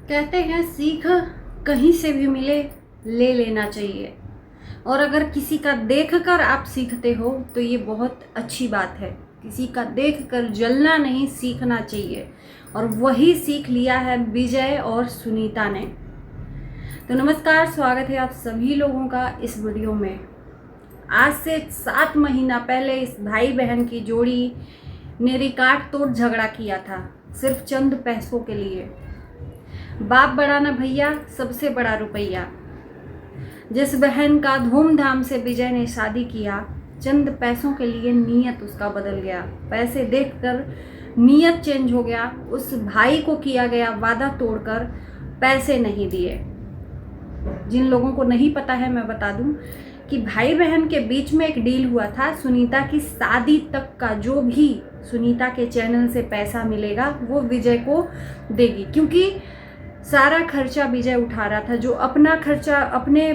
कहते हैं सीख कहीं से भी मिले ले लेना चाहिए। और अगर किसी का देखकर आप सीखते हो तो ये बहुत अच्छी बात है। किसी का देखकर जलना नहीं, सीखना चाहिए। और वही सीख लिया है विजय और सुनीता ने। तो नमस्कार, स्वागत है आप सभी लोगों का इस वीडियो में। आज से 7 महीना पहले इस भाई बहन की जोड़ी ने रिकॉर्ड तोड़ झगड़ा किया था, सिर्फ चंद पैसों के लिए। बाप बड़ा ना भैया, सबसे बड़ा रुपया। जिस बहन का धूमधाम से विजय ने शादी किया, चंद पैसों के लिए नीयत उसका बदल गया। पैसे देखकर नीयत चेंज हो गया। उस भाई को किया गया वादा तोड़कर पैसे नहीं दिए। जिन लोगों को नहीं पता है मैं बता दूं कि भाई बहन के बीच में एक डील हुआ था। सुनीता की शादी तक का जो भी सुनीता के चैनल से पैसा मिलेगा वो विजय को देगी, क्योंकि सारा खर्चा विजय उठा रहा था। जो अपना खर्चा अपने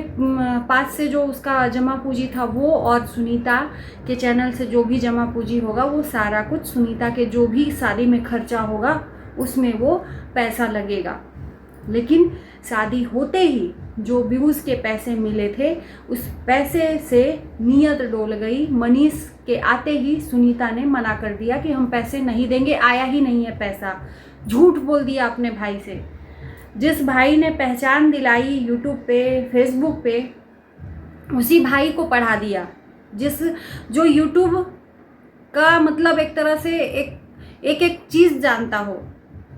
पास से जो उसका जमा पूंजी था वो, और सुनीता के चैनल से जो भी जमा पूंजी होगा वो सारा कुछ सुनीता के जो भी शादी में खर्चा होगा उसमें वो पैसा लगेगा। लेकिन शादी होते ही जो व्यूज़ के पैसे मिले थे उस पैसे से नीयत डोल गई। मनीष के आते ही सुनीता ने मना कर दिया कि हम पैसे नहीं देंगे, आया ही नहीं है पैसा। झूठ बोल दिया अपने भाई से। जिस भाई ने पहचान दिलाई यूट्यूब पे, फेसबुक पे, उसी भाई को पढ़ा दिया। जो यूट्यूब का मतलब एक तरह से एक चीज़ जानता हो,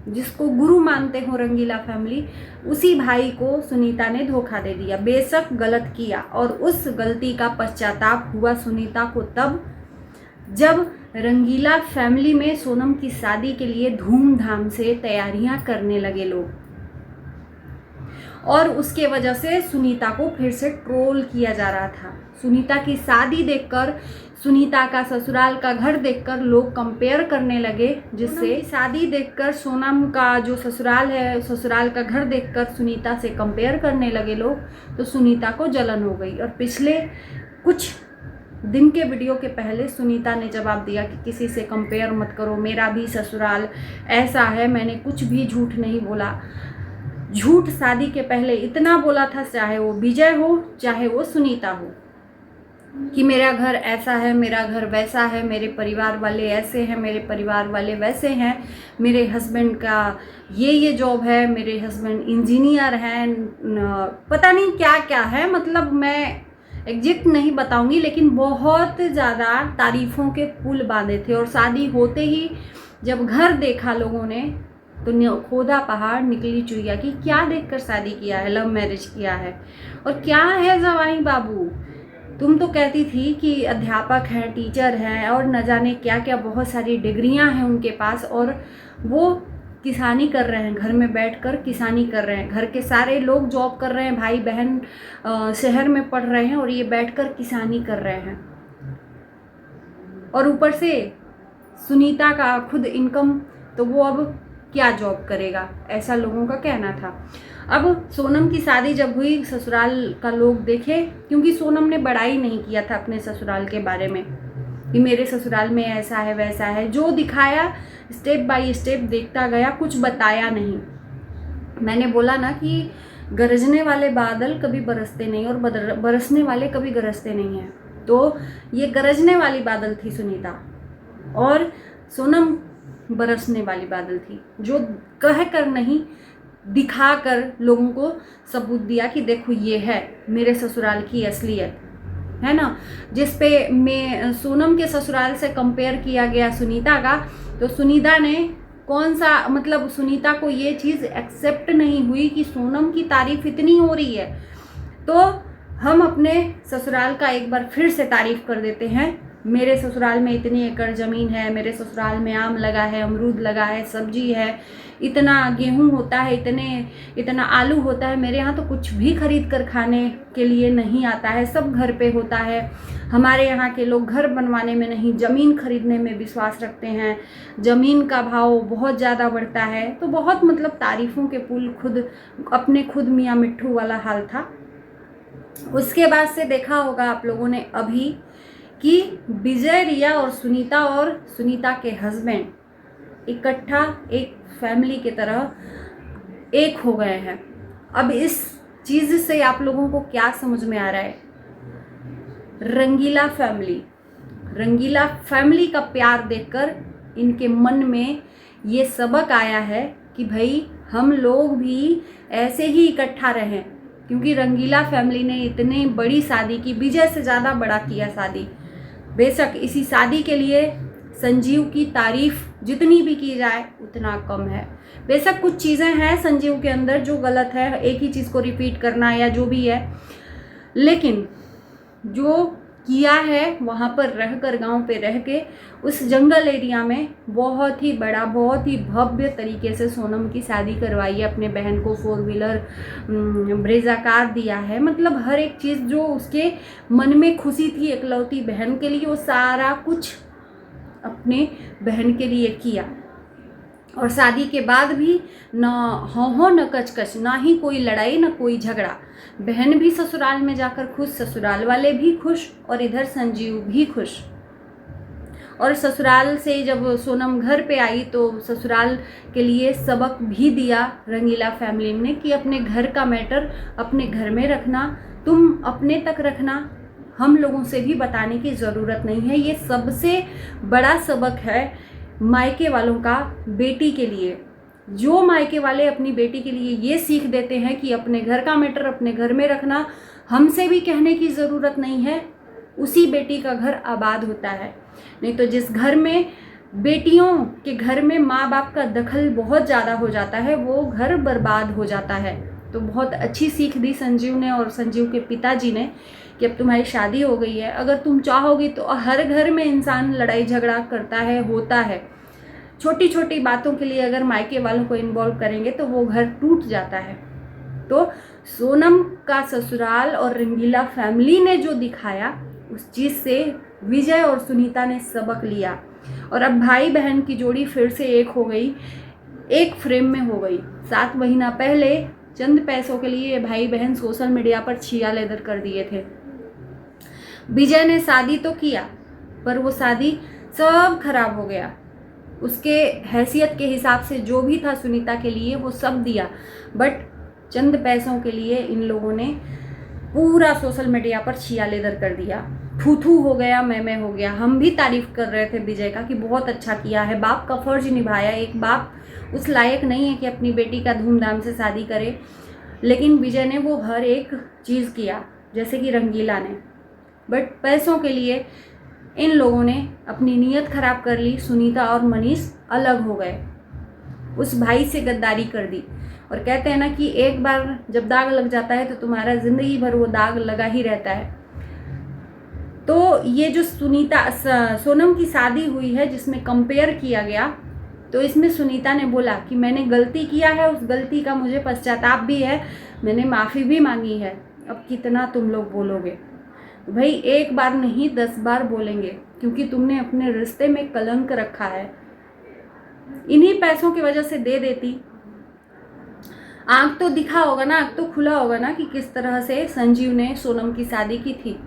जिसको गुरु मानते हो रंगीला फैमिली, उसी भाई को सुनीता ने धोखा दे दिया। बेशक गलत किया, और उस गलती का पश्चाताप हुआ सुनीता को तब जब रंगीला फैमिली में सोनम की शादी के लिए धूमधाम से तैयारियां करने लगे लोग। और उसके वजह से सुनीता को फिर से ट्रोल किया जा रहा था। सुनीता की शादी देखकर, सुनीता का ससुराल का घर देखकर लोग कंपेयर करने लगे, जिससे शादी देखकर सोनम का जो ससुराल है, ससुराल का घर देखकर सुनीता से कंपेयर करने लगे लोग। तो सुनीता को जलन हो गई। और पिछले कुछ दिन के वीडियो के पहले सुनीता ने जवाब दिया कि किसी से कंपेयर मत करो, मेरा भी ससुराल ऐसा है, मैंने कुछ भी झूठ नहीं बोला। झूठ शादी के पहले इतना बोला था, चाहे वो विजय हो चाहे वो सुनीता हो, कि मेरा घर ऐसा है, मेरा घर वैसा है, मेरे परिवार वाले ऐसे हैं, मेरे परिवार वाले वैसे हैं, मेरे हस्बैंड का ये जॉब है, मेरे हस्बैंड इंजीनियर हैं, पता नहीं क्या क्या है। मतलब मैं एग्जैक्ट नहीं बताऊंगी, लेकिन बहुत ज़्यादा तारीफ़ों के पुल बांधे थे। और शादी होते ही जब घर देखा लोगों ने तो खोदा पहाड़ निकली चुईया कि क्या देखकर शादी किया है, लव मैरिज किया है। और क्या है जवाई बाबू, तुम तो कहती थी कि अध्यापक हैं, टीचर हैं, और न जाने क्या क्या बहुत सारी डिग्रियां हैं उनके पास, और वो किसानी कर रहे हैं, घर में बैठकर किसानी कर रहे हैं। घर के सारे लोग जॉब कर रहे हैं, भाई बहन शहर में पढ़ रहे हैं, और ये बैठकर किसानी कर रहे हैं। और ऊपर से सुनीता का खुद इनकम, तो वो अब क्या जॉब करेगा, ऐसा लोगों का कहना था। अब सोनम की शादी जब हुई, ससुराल का लोग देखे, क्योंकि सोनम ने बड़ाई नहीं किया था अपने ससुराल के बारे में कि मेरे ससुराल में ऐसा है वैसा है। जो दिखाया स्टेप बाय स्टेप देखता गया, कुछ बताया नहीं। मैंने बोला ना कि गरजने वाले बादल कभी बरसते नहीं, और बरसने वाले कभी गरजते नहीं हैं। तो ये गरजने वाली बादल थी सुनीता, और सोनम बरसने वाली बादल थी, जो कह कर नहीं दिखा कर लोगों को सबूत दिया कि देखो ये है मेरे ससुराल की असलियत, है ना। जिस पे मैं सोनम के ससुराल से कंपेयर किया गया सुनीता का, तो सुनीता ने कौन सा, मतलब सुनीता को ये चीज़ एक्सेप्ट नहीं हुई कि सोनम की तारीफ इतनी हो रही है तो हम अपने ससुराल का एक बार फिर से तारीफ कर देते हैं। मेरे ससुराल में इतनी एकड़ ज़मीन है, मेरे ससुराल में आम लगा है, अमरूद लगा है, सब्जी है, इतना गेहूं होता है, इतना आलू होता है। मेरे यहाँ तो कुछ भी खरीद कर खाने के लिए नहीं आता है, सब घर पे होता है। हमारे यहाँ के लोग घर बनवाने में नहीं, ज़मीन खरीदने में विश्वास रखते हैं। ज़मीन का भाव बहुत ज़्यादा बढ़ता है। तो बहुत मतलब तारीफ़ों के पुल खुद मियाँ मिट्ठू वाला हाल था। उसके बाद से देखा होगा आप लोगों ने अभी कि विजय, रिया और सुनीता के हस्बैंड इकट्ठा एक फैमिली की तरह एक हो गए हैं। अब इस चीज़ से आप लोगों को क्या समझ में आ रहा है? रंगीला फैमिली का प्यार देखकर इनके मन में ये सबक आया है कि भाई हम लोग भी ऐसे ही इकट्ठा रहें, क्योंकि रंगीला फैमिली ने इतनी बड़ी शादी की, विजय से ज़्यादा बड़ा किया शादी। बेशक इसी शादी के लिए संजीव की तारीफ जितनी भी की जाए उतना कम है। बेशक कुछ चीज़ें हैं संजीव के अंदर जो गलत है, एक ही चीज़ को रिपीट करना या जो भी है, लेकिन जो किया है वहाँ पर रहकर, गांव पे रह के, उस जंगल एरिया में बहुत ही बड़ा, बहुत ही भव्य तरीके से सोनम की शादी करवाई है। अपने बहन को 4 व्हीलर ब्रेजा कार दिया है। मतलब हर एक चीज़ जो उसके मन में खुशी थी इकलौती बहन के लिए, वो सारा कुछ अपने बहन के लिए किया। और शादी के बाद भी न हो न कचकच, ना ही कोई लड़ाई न कोई झगड़ा। बहन भी ससुराल में जाकर खुश, ससुराल वाले भी खुश और इधर संजीव भी खुश। और ससुराल से जब सोनम घर पे आई तो ससुराल के लिए सबक भी दिया रंगीला फैमिली ने कि अपने घर का मैटर अपने घर में रखना, तुम अपने तक रखना, हम लोगों से भी बताने की ज़रूरत नहीं है। ये सबसे बड़ा सबक है मायके वालों का बेटी के लिए। जो मायके वाले अपनी बेटी के लिए ये सीख देते हैं कि अपने घर का मैटर अपने घर में रखना, हमसे भी कहने की ज़रूरत नहीं है, उसी बेटी का घर आबाद होता है। नहीं तो जिस घर में बेटियों के घर में माँ बाप का दखल बहुत ज़्यादा हो जाता है, वो घर बर्बाद हो जाता है। तो बहुत अच्छी सीख दी संजीव ने और संजीव के पिताजी ने कि अब तुम्हारी शादी हो गई है, अगर तुम चाहोगी तो हर घर में इंसान लड़ाई झगड़ा करता है, होता है। छोटी छोटी बातों के लिए अगर मायके वालों को इन्वॉल्व करेंगे तो वो घर टूट जाता है। तो सोनम का ससुराल और रंगीला फैमिली ने जो दिखाया, उस चीज़ से विजय और सुनीता ने सबक लिया। और अब भाई बहन की जोड़ी फिर से एक हो गई, एक फ्रेम में हो गई। 7 महीना पहले चंद पैसों के लिए भाई बहन सोशल मीडिया पर छिया लेदर कर दिए थे। विजय ने शादी तो किया, पर वो शादी सब खराब हो गया। उसके हैसियत के हिसाब से जो भी था सुनीता के लिए वो सब दिया, बट चंद पैसों के लिए इन लोगों ने पूरा सोशल मीडिया पर छिया लेदर कर दिया। थू थू हो गया, मैं हो गया। हम भी तारीफ कर रहे थे विजय का कि बहुत अच्छा किया है, बाप का फर्ज निभाया। एक बाप उस लायक नहीं है कि अपनी बेटी का धूमधाम से शादी करे, लेकिन विजय ने वो हर एक चीज़ किया, जैसे कि रंगीला ने। बट पैसों के लिए इन लोगों ने अपनी नीयत खराब कर ली। सुनीता और मनीष अलग हो गए, उस भाई से गद्दारी कर दी। और कहते हैं ना कि एक बार जब दाग लग जाता है तो तुम्हारा जिंदगी भर वो दाग लगा ही रहता है। तो ये जो सोनम की शादी हुई है जिसमें कंपेयर किया गया, तो इसमें सुनीता ने बोला कि मैंने गलती किया है, उस गलती का मुझे पश्चाताप भी है, मैंने माफ़ी भी मांगी है, अब कितना तुम लोग बोलोगे? भाई एक बार नहीं 10 बार बोलेंगे, क्योंकि तुमने अपने रिश्ते में कलंक रखा है। इन्हीं पैसों की वजह से दे देती, आँख तो दिखा होगा ना, आँख तो खुला होगा ना कि किस तरह से संजीव ने सोनम की शादी की थी।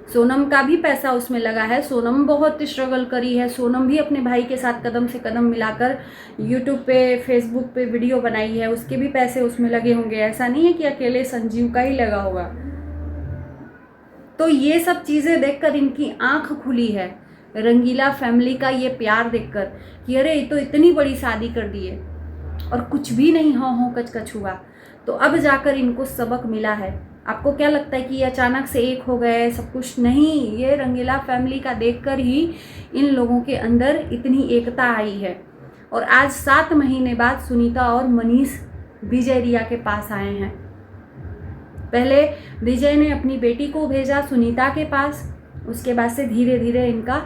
सोनम का भी पैसा उसमें लगा है, सोनम बहुत स्ट्रगल करी है, सोनम भी अपने भाई के साथ कदम से कदम मिलाकर यूट्यूब पे, फेसबुक पे वीडियो बनाई है, उसके भी पैसे उसमें लगे होंगे। ऐसा नहीं है कि अकेले संजीव का ही लगा होगा। तो ये सब चीज़ें देखकर इनकी आंख खुली है, रंगीला फैमिली का ये प्यार देखकर कि अरे ये तो इतनी बड़ी शादी कर दी है और कुछ भी नहीं हो कच हुआ। तो अब जाकर इनको सबक मिला है। आपको क्या लगता है कि ये अचानक से एक हो गए सब कुछ? नहीं, ये रंगीला फैमिली का देखकर ही इन लोगों के अंदर इतनी एकता आई है। और आज 7 महीने बाद सुनीता और मनीष विजय रिया के पास आए हैं। पहले विजय ने अपनी बेटी को भेजा सुनीता के पास, उसके बाद से धीरे धीरे इनका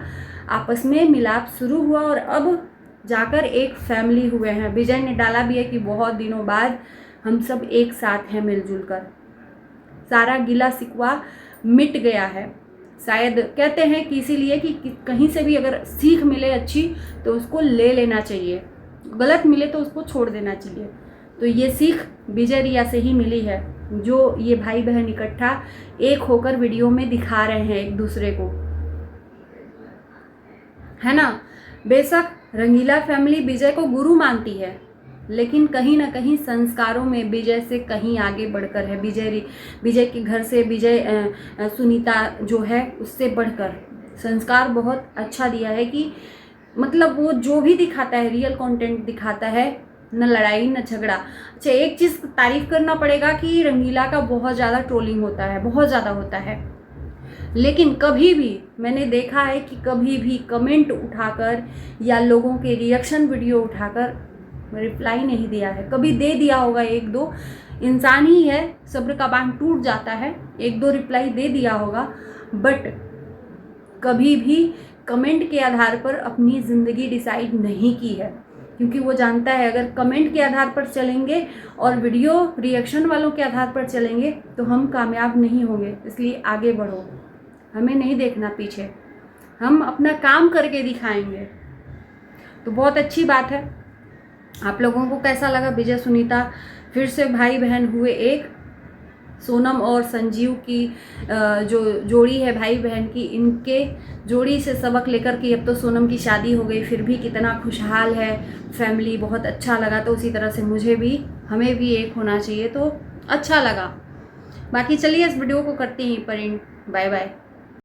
आपस में मिलाप शुरू हुआ और अब जाकर एक फैमिली हुए हैं। विजय ने डाला भी है कि बहुत दिनों बाद हम सब एक साथ हैं, मिलजुल कर। सारा गिला शिकवा मिट गया है। शायद कहते हैं कि इसीलिए कि कहीं से भी अगर सीख मिले अच्छी तो उसको ले लेना चाहिए, गलत मिले तो उसको छोड़ देना चाहिए। तो ये सीख विजय रिया से ही मिली है, जो ये भाई बहन इकट्ठा एक होकर वीडियो में दिखा रहे हैं एक दूसरे को, है ना। बेशक रंगीला फैमिली विजय को गुरु मानती है, लेकिन कहीं ना कहीं संस्कारों में विजय से कहीं आगे बढ़कर है। विजय के घर से सुनीता जो है उससे बढ़कर संस्कार बहुत अच्छा दिया है कि मतलब वो जो भी दिखाता है रियल कंटेंट दिखाता है, न लड़ाई न झगड़ा। अच्छा, एक चीज़ तारीफ करना पड़ेगा कि रंगीला का बहुत ज़्यादा ट्रोलिंग होता है, बहुत ज़्यादा होता है, लेकिन कभी भी मैंने देखा है कि कभी भी कमेंट उठाकर या लोगों के रिएक्शन वीडियो उठाकर रिप्लाई नहीं दिया है। कभी दे दिया होगा, एक दो, इंसान ही है, सब्र का बांध टूट जाता है, एक दो रिप्लाई दे दिया होगा, बट कभी भी कमेंट के आधार पर अपनी ज़िंदगी डिसाइड नहीं की है। क्योंकि वो जानता है अगर कमेंट के आधार पर चलेंगे और वीडियो रिएक्शन वालों के आधार पर चलेंगे तो हम कामयाब नहीं होंगे। इसलिए आगे बढ़ो, हमें नहीं देखना पीछे, हम अपना काम करके दिखाएंगे। तो बहुत अच्छी बात है। आप लोगों को कैसा लगा? विजय सुनीता फिर से भाई बहन हुए एक। सोनम और संजीव की जो जोड़ी है भाई बहन की, इनके जोड़ी से सबक लेकर कि अब तो सोनम की शादी हो गई, फिर भी कितना खुशहाल है फैमिली, बहुत अच्छा लगा। तो उसी तरह से हमें भी एक होना चाहिए, तो अच्छा लगा। बाकी चलिए इस वीडियो को करते हैं पर एंड। Bye bye.